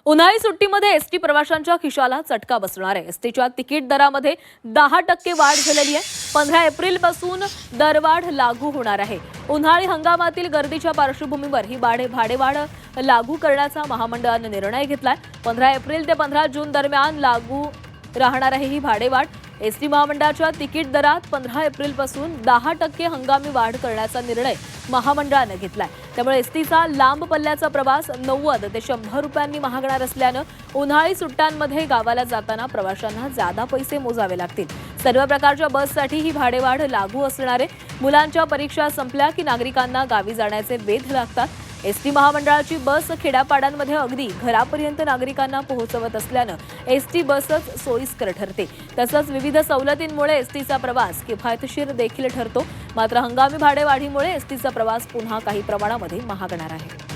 उन्हाळी सुट्टीमध्ये एसटी प्रवाशांच्या खिशाला चटका बसणार आहे। एसटीच्या तिकीट दरामध्ये 10% वाढ झालेली आहे। 15 एप्रिल पासून दरवाढ लागू होणार आहे। उन्हाळी हंगामातील गर्दीच्या पार्श्वभूमीवर ही भाडेवाढ लागू करण्याचा महामंडळाने निर्णय घेतलाय। 15 एप्रिल ते 15 जून दरम्यान लागू राहणार आहे ही भाडेवाढ। एसटी महामंडळाच्या तिकीट दरात 15 एप्रिल पासून 10% हंगामी वाढ करण्याचा निर्णय महामंडळाने घेतलाय। त्यामुळे एसटीचा लांब पल्ल्याचा प्रवास 90 ते 100 रुपयांनी महागणार असल्याने उन्हाळी सुट्ट्यांमध्ये गावाला जाताना प्रवाशांना जादा पैसे मोजावे लागतील। सर्व प्रकारच्या बससाठी ही भाडेवाढ लागू असणार आहे। मुलांच्या परीक्षा संपल्या की नागरिकांना गावी जाण्याचे वेध लागतात। एसटी महामंडळाची बस खेड्यापाड्यांमध्ये अगदी घरापर्यंत नागरिकांना पोहोचवत असल्याने एसटी बसच सोयीस्कर ठरते। तसंच विविध सवलतींमुळे एसटीचा प्रवास किफायतशीर देखील ठरतो। मात्र हंगामी भाडेवाढीमुळे एसटीचा प्रवास पुन्हा काही प्रमाणामध्ये महागणार आहे।